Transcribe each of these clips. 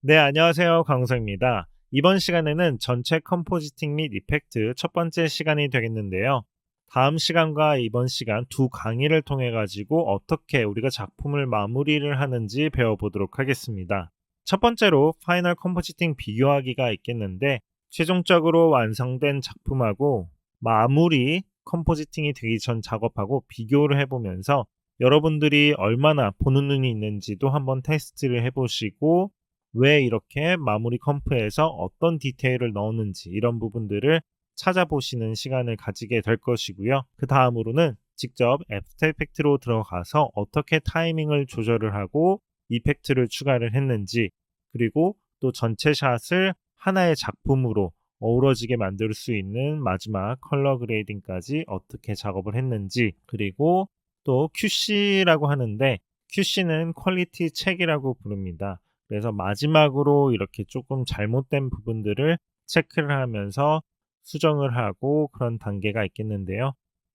네, 안녕하세요. 강우성입니다. 이번 시간에는 전체 컴포지팅 및 이펙트 첫 번째 시간이 되겠는데요. 다음 시간과 이번 시간 두 강의를 통해 가지고 어떻게 우리가 작품을 마무리를 하는지 배워보도록 하겠습니다. 첫 번째로 파이널 컴포지팅 비교하기가 있겠는데, 최종적으로 완성된 작품하고 마무리 컴포지팅이 되기 전 작업하고 비교를 해보면서 여러분들이 얼마나 보는 눈이 있는지도 한번 테스트를 해보시고, 왜 이렇게 마무리 컴프에서 어떤 디테일을 넣었는지 이런 부분들을 찾아보시는 시간을 가지게 될 것이고요. 그 다음으로는 직접 애프터 이펙트로 들어가서 어떻게 타이밍을 조절을 하고 이펙트를 추가를 했는지, 그리고 또 전체 샷을 하나의 작품으로 어우러지게 만들 수 있는 마지막 컬러 그레이딩까지 어떻게 작업을 했는지, 그리고 또 QC라고 하는데 QC는 퀄리티 체크라고 부릅니다. 그래서 마지막으로 이렇게 조금 잘못된 부분들을 체크를 하면서 수정을 하고 그런 단계가 있겠는데요.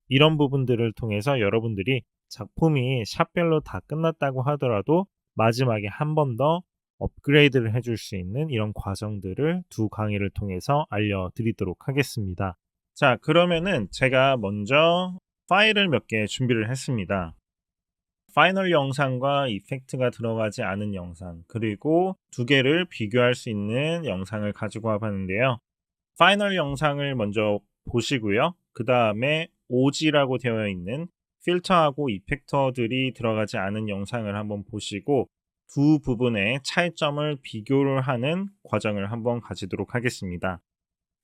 이런 부분들을 통해서 여러분들이 작품이 샷별로 다 끝났다고 하더라도 마지막에 한 번 더 업그레이드를 해줄 수 있는 이런 과정들을 두 강의를 통해서 알려드리도록 하겠습니다. 자, 그러면은 제가 먼저 파일을 몇 개 준비를 했습니다. 파이널 영상과 이펙트가 들어가지 않은 영상, 그리고 두 개를 비교할 수 있는 영상을 가지고 와봤는데요. 파이널 영상을 먼저 보시고요. 그 다음에 OG라고 되어 있는 필터하고 이펙터들이 들어가지 않은 영상을 한번 보시고 두 부분의 차이점을 비교를 하는 과정을 한번 가지도록 하겠습니다.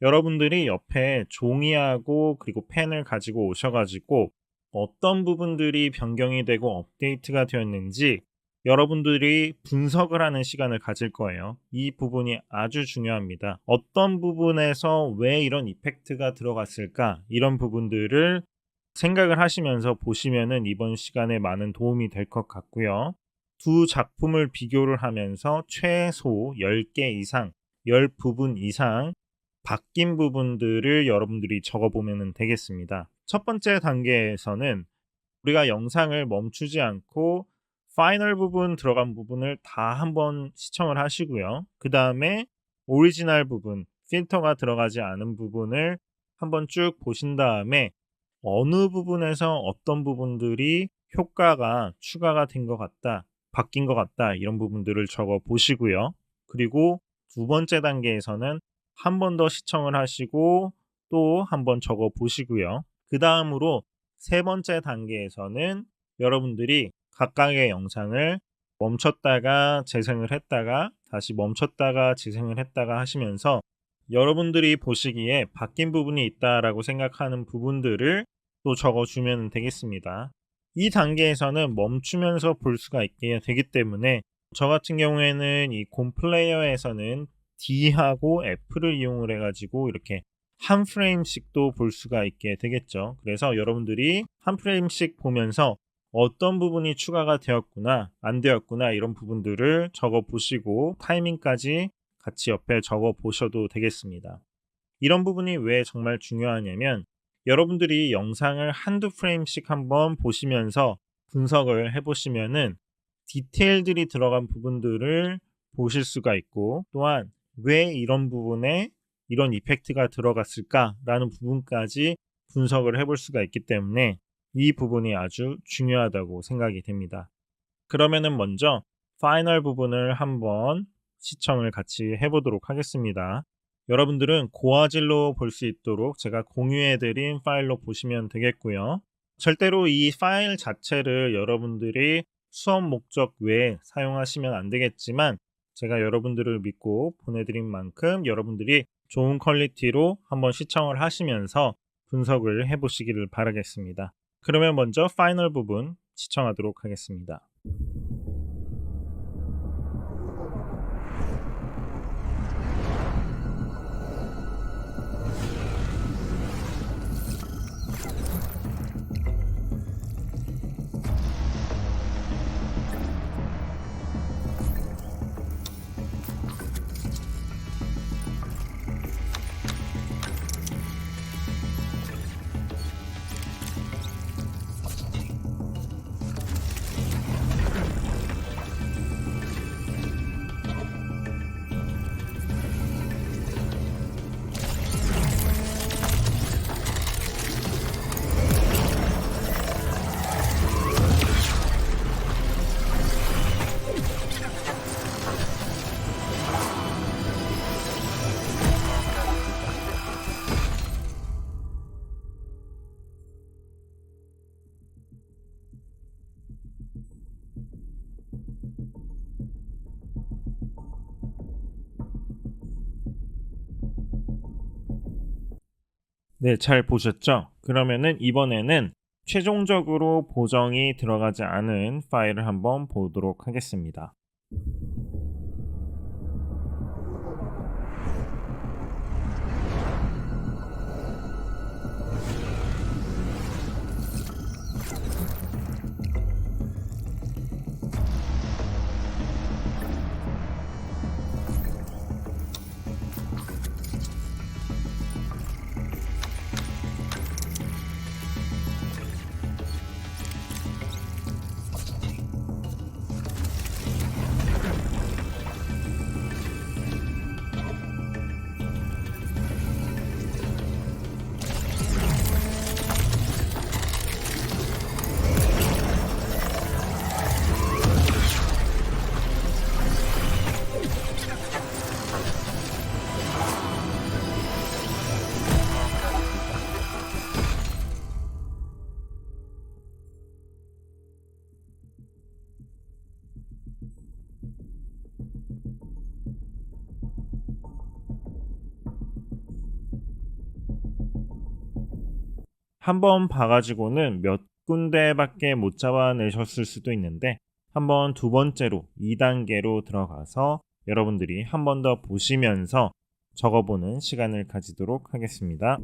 여러분들이 옆에 종이하고 그리고 펜을 가지고 오셔가지고 어떤 부분들이 변경이 되고 업데이트가 되었는지 여러분들이 분석을 하는 시간을 가질 거예요. 이 부분이 아주 중요합니다. 어떤 부분에서 왜 이런 이펙트가 들어갔을까? 이런 부분들을 생각을 하시면서 보시면은 이번 시간에 많은 도움이 될 것 같고요. 두 작품을 비교를 하면서 최소 10개 이상, 10부분 이상 바뀐 부분들을 여러분들이 적어보면 되겠습니다. 첫 번째 단계에서는 우리가 영상을 멈추지 않고 파이널 부분 들어간 부분을 다 한번 시청을 하시고요. 그 다음에 오리지널 부분, 필터가 들어가지 않은 부분을 한번 쭉 보신 다음에 어느 부분에서 어떤 부분들이 효과가 추가가 된 것 같다, 바뀐 것 같다, 이런 부분들을 적어 보시고요. 그리고 두 번째 단계에서는 한 번 더 시청을 하시고 또 한 번 적어 보시고요. 그 다음으로 세 번째 단계에서는 여러분들이 각각의 영상을 멈췄다가 재생을 했다가 다시 멈췄다가 재생을 했다가 하시면서 여러분들이 보시기에 바뀐 부분이 있다라고 생각하는 부분들을 또 적어주면 되겠습니다. 이 단계에서는 멈추면서 볼 수가 있게 되기 때문에 저 같은 경우에는 이 곰 플레이어에서는 D하고 F를 이용을 해가지고 이렇게 한 프레임씩도 볼 수가 있게 되겠죠. 그래서 여러분들이 한 프레임씩 보면서 어떤 부분이 추가가 되었구나, 안 되었구나, 이런 부분들을 적어 보시고 타이밍까지 같이 옆에 적어 보셔도 되겠습니다. 이런 부분이 왜 정말 중요하냐면 여러분들이 영상을 한두 프레임씩 한번 보시면서 분석을 해보시면은 디테일들이 들어간 부분들을 보실 수가 있고, 또한 왜 이런 부분에 이런 이펙트가 들어갔을까라는 부분까지 분석을 해볼 수가 있기 때문에 이 부분이 아주 중요하다고 생각이 됩니다. 그러면은 먼저 파이널 부분을 한번 시청을 같이 해보도록 하겠습니다. 여러분들은 고화질로 볼 수 있도록 제가 공유해드린 파일로 보시면 되겠고요. 절대로 이 파일 자체를 여러분들이 수업 목적 외에 사용하시면 안 되겠지만 제가 여러분들을 믿고 보내드린 만큼 여러분들이 좋은 퀄리티로 한번 시청을 하시면서 분석을 해보시기를 바라겠습니다. 그러면 먼저 파이널 부분 시청하도록 하겠습니다. 네, 잘 보셨죠? 그러면은 이번에는 최종적으로 보정이 들어가지 않은 파일을 한번 보도록 하겠습니다. 한번 봐가지고는 몇 군데밖에 못 잡아내셨을 수도 있는데 한번 두 번째로 2단계로 들어가서 여러분들이 한 번 더 보시면서 적어보는 시간을 가지도록 하겠습니다.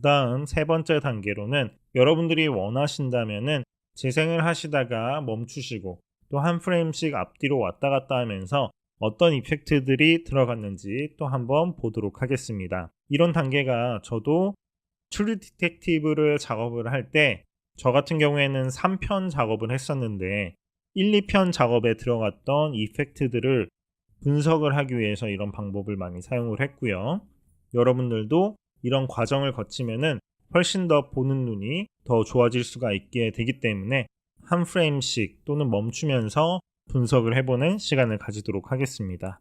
다음 세 번째 단계로는 여러분들이 원하신다면은 재생을 하시다가 멈추시고 또 한 프레임씩 앞뒤로 왔다 갔다 하면서 어떤 이펙트들이 들어갔는지 또 한번 보도록 하겠습니다. 이런 단계가 저도 트루 디텍티브를 작업을 할 때 저 같은 경우에는 3편 작업을 했었는데 1, 2편 작업에 들어갔던 이펙트들을 분석을 하기 위해서 이런 방법을 많이 사용을 했고요. 여러분들도 이런 과정을 거치면은 훨씬 더 보는 눈이 더 좋아질 수가 있게 되기 때문에 한 프레임씩 또는 멈추면서 분석을 해보는 시간을 가지도록 하겠습니다.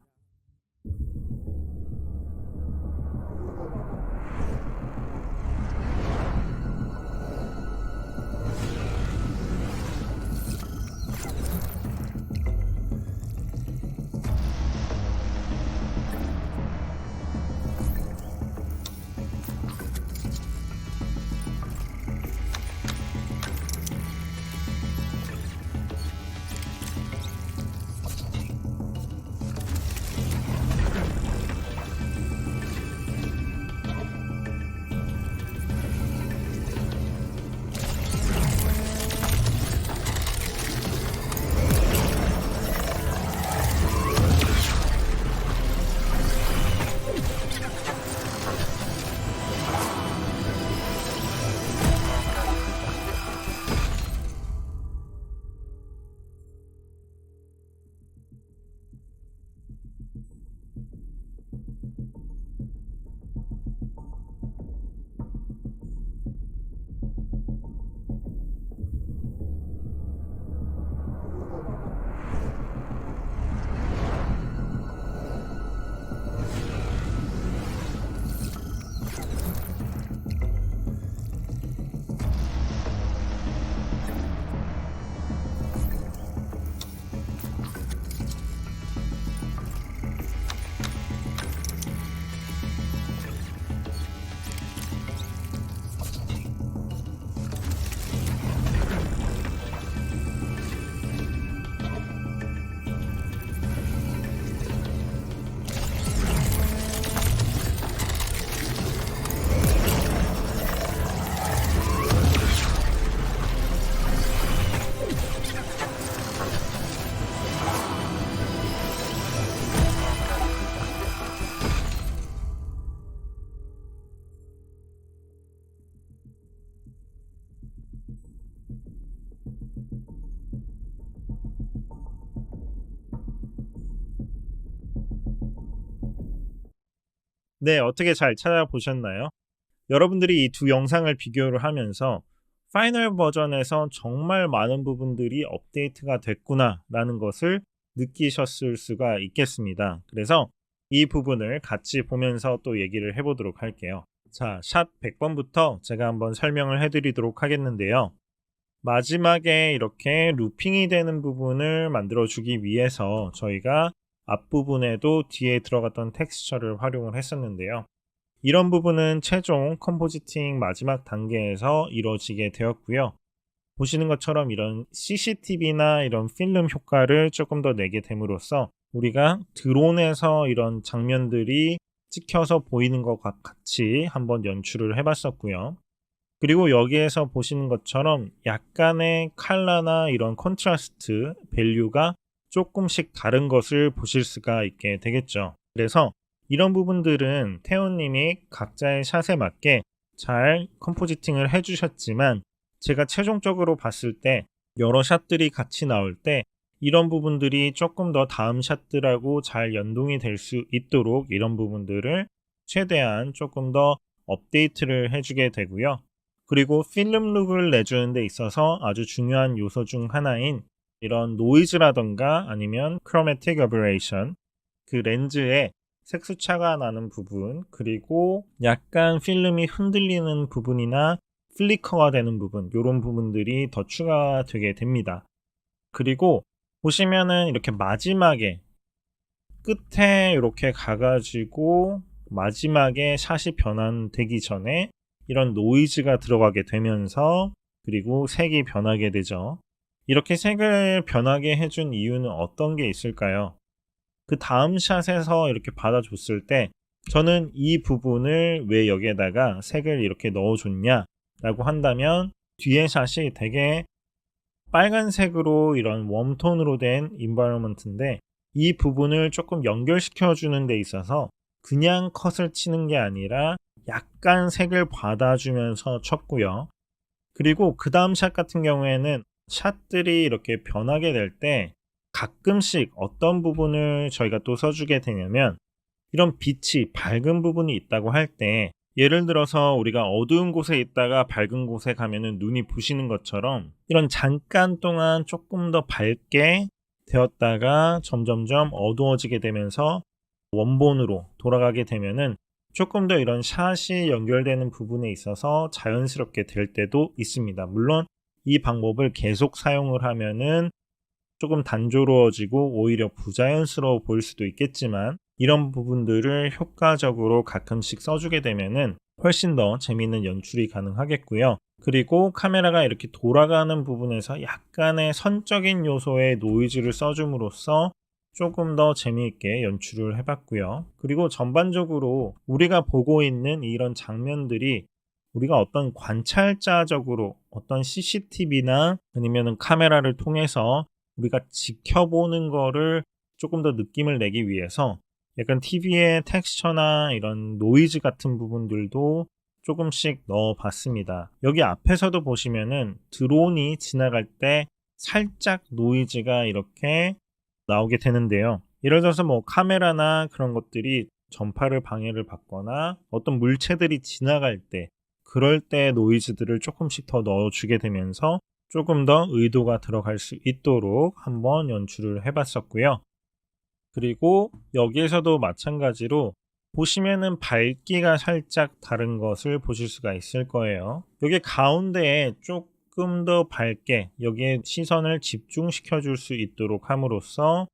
네, 어떻게 잘 찾아보셨나요? 여러분들이 이 두 영상을 비교를 하면서 파이널 버전에서 정말 많은 부분들이 업데이트가 됐구나라는 것을 느끼셨을 수가 있겠습니다. 그래서 이 부분을 같이 보면서 또 얘기를 해보도록 할게요. 자, 샷 100번부터 제가 한번 설명을 해드리도록 하겠는데요. 마지막에 이렇게 루핑이 되는 부분을 만들어주기 위해서 저희가 앞부분에도 뒤에 들어갔던 텍스처를 활용을 했었는데요. 이런 부분은 최종 컴포지팅 마지막 단계에서 이루어지게 되었고요. 보시는 것처럼 이런 CCTV나 이런 필름 효과를 조금 더 내게 됨으로써 우리가 드론에서 이런 장면들이 찍혀서 보이는 것과 같이 한번 연출을 해봤었고요. 그리고 여기에서 보시는 것처럼 약간의 컬러나 이런 컨트라스트 밸류가 조금씩 다른 것을 보실 수가 있게 되겠죠. 그래서 이런 부분들은 태호님이 각자의 샷에 맞게 잘 컴포지팅을 해주셨지만 제가 최종적으로 봤을 때 여러 샷들이 같이 나올 때 이런 부분들이 조금 더 다음 샷들하고 잘 연동이 될 수 있도록 이런 부분들을 최대한 조금 더 업데이트를 해주게 되고요. 그리고 필름 룩을 내주는 데 있어서 아주 중요한 요소 중 하나인 이런 노이즈라던가 아니면 크로매틱 어버레이션, 그 렌즈에 색수차가 나는 부분, 그리고 약간 필름이 흔들리는 부분이나 플리커가 되는 부분, 이런 부분들이 더 추가되게 됩니다. 그리고 보시면은 이렇게 마지막에 끝에 이렇게 가가지고 마지막에 샷이 변환되기 전에 이런 노이즈가 들어가게 되면서 그리고 색이 변하게 되죠. 이렇게 색을 변하게 해준 이유는 어떤 게 있을까요? 그 다음 샷에서 이렇게 받아줬을 때 저는 이 부분을 왜 여기에다가 색을 이렇게 넣어줬냐 라고 한다면 뒤에 샷이 되게 빨간색으로 이런 웜톤으로 된 인바이러먼트인데 이 부분을 조금 연결시켜 주는 데 있어서 그냥 컷을 치는 게 아니라 약간 색을 받아주면서 쳤고요. 그리고 그 다음 샷 같은 경우에는 샷들이 이렇게 변하게 될 때 가끔씩 어떤 부분을 저희가 또 써주게 되냐면 이런 빛이 밝은 부분이 있다고 할 때 예를 들어서 우리가 어두운 곳에 있다가 밝은 곳에 가면은 눈이 부시는 것처럼 이런 잠깐 동안 조금 더 밝게 되었다가 점점점 어두워지게 되면서 원본으로 돌아가게 되면은 조금 더 이런 샷이 연결되는 부분에 있어서 자연스럽게 될 때도 있습니다. 물론 이 방법을 계속 사용을 하면은 조금 단조로워지고 오히려 부자연스러워 보일 수도 있겠지만 이런 부분들을 효과적으로 가끔씩 써주게 되면은 훨씬 더 재미있는 연출이 가능하겠고요. 그리고 카메라가 이렇게 돌아가는 부분에서 약간의 선적인 요소의 노이즈를 써줌으로써 조금 더 재미있게 연출을 해봤고요. 그리고 전반적으로 우리가 보고 있는 이런 장면들이 우리가 어떤 관찰자적으로 어떤 CCTV나 아니면 카메라를 통해서 우리가 지켜보는 거를 조금 더 느낌을 내기 위해서 약간 TV의 텍스처나 이런 노이즈 같은 부분들도 조금씩 넣어봤습니다. 여기 앞에서도 보시면은 드론이 지나갈 때 살짝 노이즈가 이렇게 나오게 되는데요. 예를 들어서 뭐 카메라나 그런 것들이 전파를 방해를 받거나 어떤 물체들이 지나갈 때 그럴 때 노이즈들을 조금씩 더 넣어주게 되면서 조금 더 의도가 들어갈 수 있도록 한번 연출을 해봤었고요. 그리고 여기에서도 마찬가지로 보시면은 밝기가 살짝 다른 것을 보실 수가 있을 거예요. 여기 가운데에 조금 더 밝게 여기에 시선을 집중시켜 줄 수 있도록 함으로써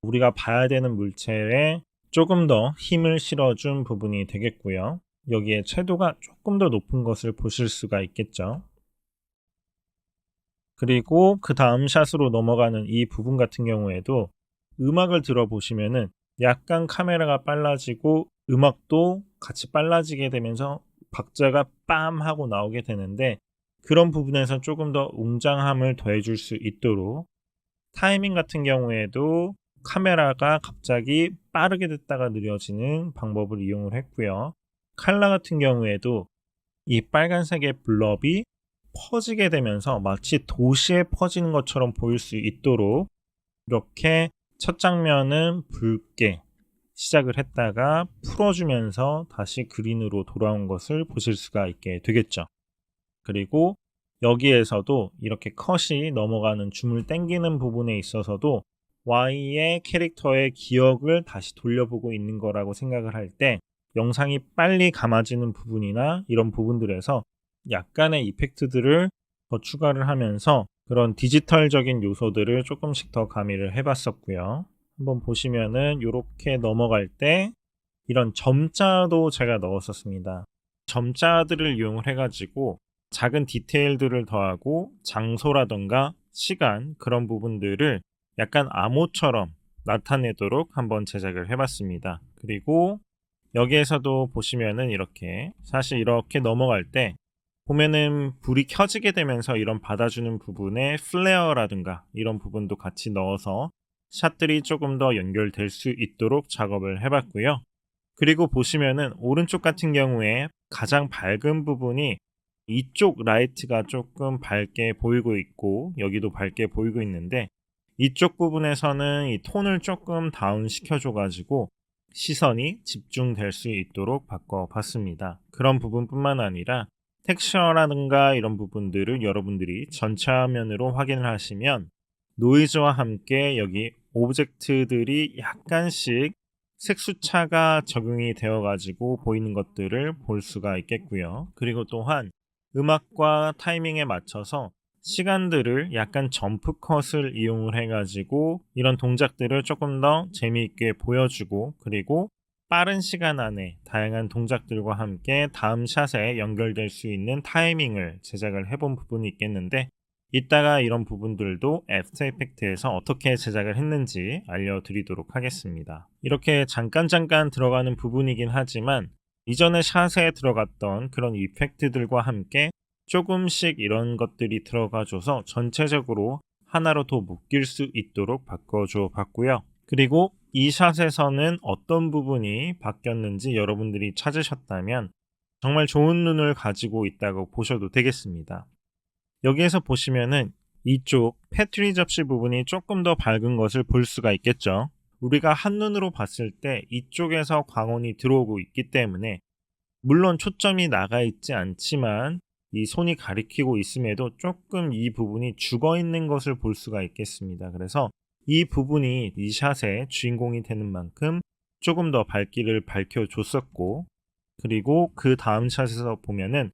우리가 봐야 되는 물체에 조금 더 힘을 실어준 부분이 되겠고요. 여기에 채도가 조금 더 높은 것을 보실 수가 있겠죠. 그리고 그 다음 샷으로 넘어가는 이 부분 같은 경우에도 음악을 들어보시면은 약간 카메라가 빨라지고 음악도 같이 빨라지게 되면서 박자가 빰 하고 나오게 되는데 그런 부분에서 조금 더 웅장함을 더해줄 수 있도록 타이밍 같은 경우에도 카메라가 갑자기 빠르게 됐다가 느려지는 방법을 이용을 했고요. 컬러 같은 경우에도 이 빨간색의 블럽이 퍼지게 되면서 마치 도시에 퍼지는 것처럼 보일 수 있도록 이렇게 첫 장면은 붉게 시작을 했다가 풀어주면서 다시 그린으로 돌아온 것을 보실 수가 있게 되겠죠. 그리고 여기에서도 이렇게 컷이 넘어가는 줌을 당기는 부분에 있어서도 Y의 캐릭터의 기억을 다시 돌려보고 있는 거라고 생각을 할 때 영상이 빨리 감아지는 부분이나 이런 부분들에서 약간의 이펙트들을 더 추가를 하면서 그런 디지털적인 요소들을 조금씩 더 가미를 해봤었고요. 한번 보시면은 이렇게 넘어갈 때 이런 점자도 제가 넣었었습니다. 점자들을 이용을 해가지고 작은 디테일들을 더하고 장소라던가 시간 그런 부분들을 약간 암호처럼 나타내도록 한번 제작을 해봤습니다. 그리고 여기에서도 보시면은 이렇게 사실 이렇게 넘어갈 때 보면은 불이 켜지게 되면서 이런 받아주는 부분에 플레어라든가 이런 부분도 같이 넣어서 샷들이 조금 더 연결될 수 있도록 작업을 해봤고요. 그리고 보시면은 오른쪽 같은 경우에 가장 밝은 부분이 이쪽 라이트가 조금 밝게 보이고 있고 여기도 밝게 보이고 있는데 이쪽 부분에서는 이 톤을 조금 다운 시켜줘 가지고 시선이 집중될 수 있도록 바꿔봤습니다. 그런 부분뿐만 아니라 텍스처라든가 이런 부분들을 여러분들이 전체 화면으로 확인을 하시면 노이즈와 함께 여기 오브젝트들이 약간씩 색수차가 적용이 되어 가지고 보이는 것들을 볼 수가 있겠고요. 그리고 또한 음악과 타이밍에 맞춰서 시간들을 약간 점프 컷을 이용을 해가지고 이런 동작들을 조금 더 재미있게 보여주고 그리고 빠른 시간 안에 다양한 동작들과 함께 다음 샷에 연결될 수 있는 타이밍을 제작을 해본 부분이 있겠는데 이따가 이런 부분들도 애프터 이펙트에서 어떻게 제작을 했는지 알려드리도록 하겠습니다. 이렇게 잠깐 들어가는 부분이긴 하지만 이전에 샷에 들어갔던 그런 이펙트들과 함께 조금씩 이런 것들이 들어가줘서 전체적으로 하나로 더 묶일 수 있도록 바꿔줘 봤고요. 그리고 이 샷에서는 어떤 부분이 바뀌었는지 여러분들이 찾으셨다면 정말 좋은 눈을 가지고 있다고 보셔도 되겠습니다. 여기에서 보시면은 이쪽 패트리 접시 부분이 조금 더 밝은 것을 볼 수가 있겠죠. 우리가 한눈으로 봤을 때 이쪽에서 광원이 들어오고 있기 때문에 물론 초점이 나가 있지 않지만 이 손이 가리키고 있음에도 조금 이 부분이 죽어 있는 것을 볼 수가 있겠습니다. 그래서 이 부분이 이 샷의 주인공이 되는 만큼 조금 더 밝기를 밝혀줬었고 그리고 그 다음 샷에서 보면은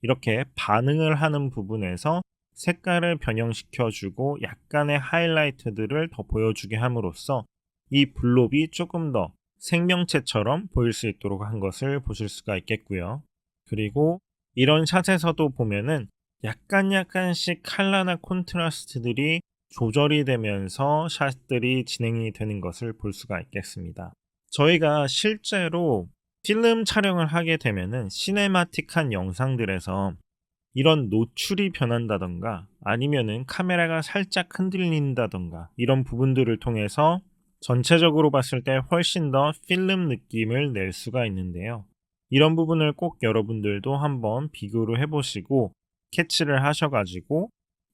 이렇게 반응을 하는 부분에서 색깔을 변형시켜주고 약간의 하이라이트들을 더 보여주게 함으로써 이 블롭이 조금 더 생명체처럼 보일 수 있도록 한 것을 보실 수가 있겠고요. 그리고 이런 샷에서도 보면은 약간씩 칼라나 콘트라스트들이 조절이 되면서 샷들이 진행이 되는 것을 볼 수가 있겠습니다. 저희가 실제로 필름 촬영을 하게 되면은 시네마틱한 영상들에서 이런 노출이 변한다던가 아니면은 카메라가 살짝 흔들린다던가 이런 부분들을 통해서 전체적으로 봤을 때 훨씬 더 필름 느낌을 낼 수가 있는데요. 이런 부분을 꼭 여러분들도 한번 비교를 해보시고 캐치를 하셔가지고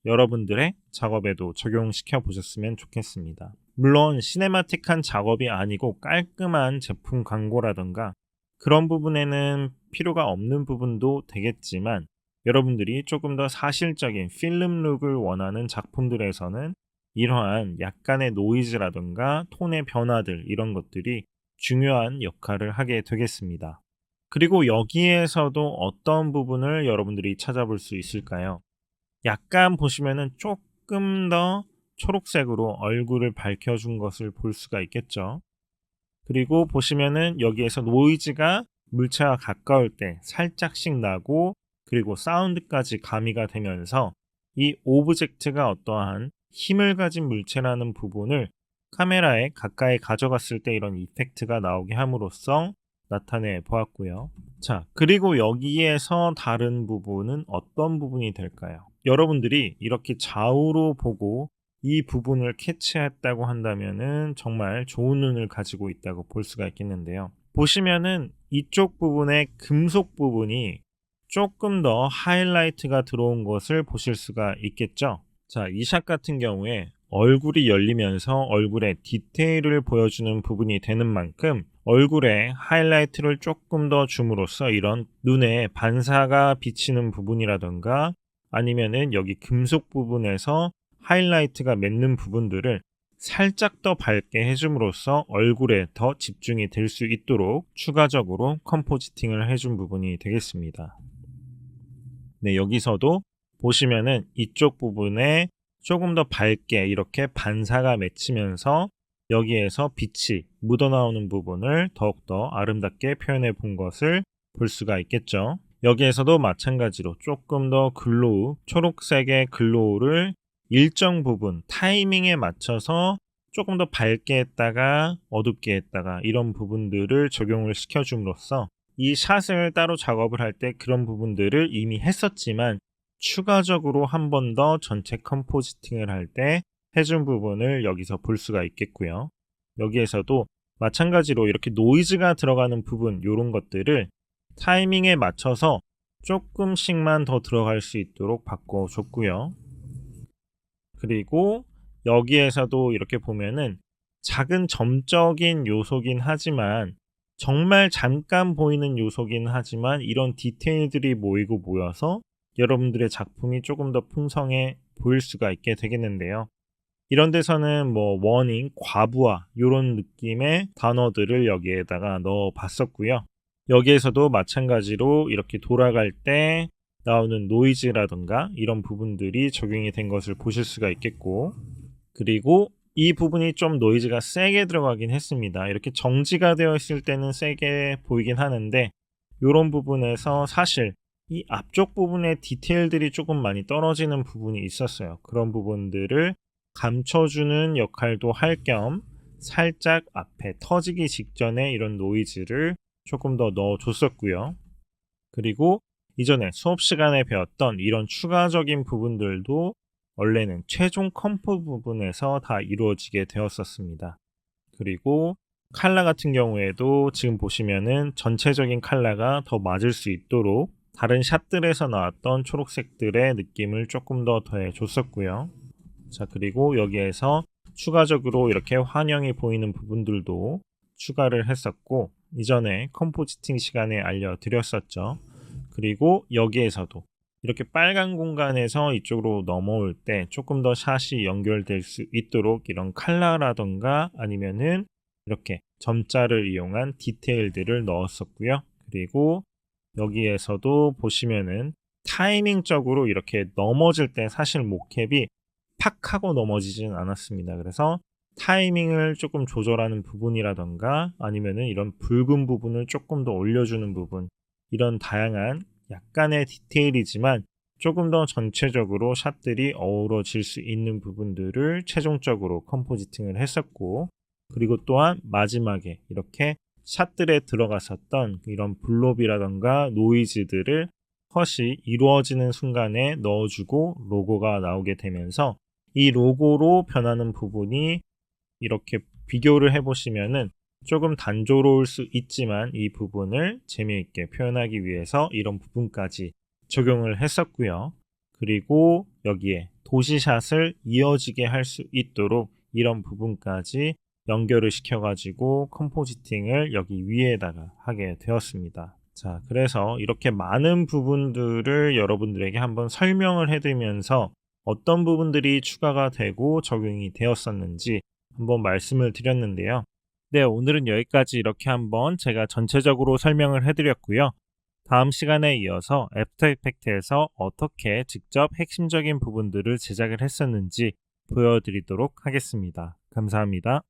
여러분들의 작업에도 적용시켜 보셨으면 좋겠습니다. 물론 시네마틱한 작업이 아니고 깔끔한 제품 광고라던가 그런 부분에는 필요가 없는 부분도 되겠지만 여러분들이 조금 더 사실적인 필름 룩을 원하는 작품들에서는 이러한 약간의 노이즈라든가 톤의 변화들 이런 것들이 중요한 역할을 하게 되겠습니다. 그리고 여기에서도 어떤 부분을 여러분들이 찾아볼 수 있을까요? 약간 보시면은 조금 더 초록색으로 얼굴을 밝혀준 것을 볼 수가 있겠죠. 그리고 보시면은 여기에서 노이즈가 물체와 가까울 때 살짝씩 나고 그리고 사운드까지 가미가 되면서 이 오브젝트가 어떠한 힘을 가진 물체라는 부분을 카메라에 가까이 가져갔을 때 이런 이펙트가 나오게 함으로써 나타내 보았고요. 자, 그리고 여기에서 다른 부분은 어떤 부분이 될까요? 여러분들이 이렇게 좌우로 보고 이 부분을 캐치했다고 한다면은 정말 좋은 눈을 가지고 있다고 볼 수가 있겠는데요. 보시면은 이쪽 부분의 금속 부분이 조금 더 하이라이트가 들어온 것을 보실 수가 있겠죠. 자, 이 샷 같은 경우에 얼굴이 열리면서 얼굴의 디테일을 보여주는 부분이 되는 만큼 얼굴에 하이라이트를 조금 더 줌으로써 이런 눈에 반사가 비치는 부분이라던가 아니면은 여기 금속 부분에서 하이라이트가 맺는 부분들을 살짝 더 밝게 해줌으로써 얼굴에 더 집중이 될 수 있도록 추가적으로 컴포지팅을 해준 부분이 되겠습니다. 네, 여기서도 보시면은 이쪽 부분에 조금 더 밝게 이렇게 반사가 맺히면서 여기에서 빛이 묻어나오는 부분을 더욱더 아름답게 표현해 본 것을 볼 수가 있겠죠. 여기에서도 마찬가지로 조금 더 글로우, 초록색의 글로우를 일정 부분 타이밍에 맞춰서 조금 더 밝게 했다가 어둡게 했다가 이런 부분들을 적용을 시켜줌으로써 이 샷을 따로 작업을 할 때 그런 부분들을 이미 했었지만 추가적으로 한 번 더 전체 컴포지팅을 할 때 해준 부분을 여기서 볼 수가 있겠고요. 여기에서도 마찬가지로 이렇게 노이즈가 들어가는 부분 이런 것들을 타이밍에 맞춰서 조금씩만 더 들어갈 수 있도록 바꿔줬고요. 그리고 여기에서도 이렇게 보면은 작은 점적인 요소긴 하지만 정말 잠깐 보이는 요소긴 하지만 이런 디테일들이 모이고 모여서 여러분들의 작품이 조금 더 풍성해 보일 수가 있게 되겠는데요. 이런 데서는 뭐 워닝, 과부하 이런 느낌의 단어들을 여기에다가 넣어 봤었고요. 여기에서도 마찬가지로 이렇게 돌아갈 때 나오는 노이즈라든가 이런 부분들이 적용이 된 것을 보실 수가 있겠고, 그리고 이 부분이 좀 노이즈가 세게 들어가긴 했습니다. 이렇게 정지가 되어 있을 때는 세게 보이긴 하는데 이런 부분에서 사실 이 앞쪽 부분의 디테일들이 조금 많이 떨어지는 부분이 있었어요. 그런 부분들을 감춰주는 역할도 할 겸 살짝 앞에 터지기 직전에 이런 노이즈를 조금 더 넣어줬었고요. 그리고 이전에 수업 시간에 배웠던 이런 추가적인 부분들도 원래는 최종 컴포 부분에서 다 이루어지게 되었었습니다. 그리고 컬러 같은 경우에도 지금 보시면은 전체적인 컬러가 더 맞을 수 있도록 다른 샷들에서 나왔던 초록색들의 느낌을 조금 더 더해줬었고요. 자, 그리고 여기에서 추가적으로 이렇게 환영이 보이는 부분들도 추가를 했었고 이전에 컴포지팅 시간에 알려드렸었죠. 그리고 여기에서도 이렇게 빨간 공간에서 이쪽으로 넘어올 때 조금 더 샷이 연결될 수 있도록 이런 컬러라던가 아니면은 이렇게 점자를 이용한 디테일들을 넣었었고요. 그리고 여기에서도 보시면은 타이밍적으로 이렇게 넘어질 때 사실 모캡이 팍 하고 넘어지진 않았습니다. 그래서 타이밍을 조금 조절하는 부분이라던가 아니면은 이런 붉은 부분을 조금 더 올려주는 부분, 이런 다양한 약간의 디테일이지만 조금 더 전체적으로 샷들이 어우러질 수 있는 부분들을 최종적으로 컴포지팅을 했었고, 그리고 또한 마지막에 이렇게 샷들에 들어갔었던 이런 블롭이라던가 노이즈들을 컷이 이루어지는 순간에 넣어주고 로고가 나오게 되면서 이 로고로 변하는 부분이 이렇게 비교를 해보시면은 조금 단조로울 수 있지만 이 부분을 재미있게 표현하기 위해서 이런 부분까지 적용을 했었고요. 그리고 여기에 도시샷을 이어지게 할 수 있도록 이런 부분까지 연결을 시켜가지고 컴포지팅을 여기 위에다가 하게 되었습니다. 자, 그래서 이렇게 많은 부분들을 여러분들에게 한번 설명을 해드리면서 어떤 부분들이 추가가 되고 적용이 되었었는지 한번 말씀을 드렸는데요. 네, 오늘은 여기까지 이렇게 한번 제가 전체적으로 설명을 해드렸고요. 다음 시간에 이어서 애프터 이펙트에서 어떻게 직접 핵심적인 부분들을 제작을 했었는지 보여드리도록 하겠습니다. 감사합니다.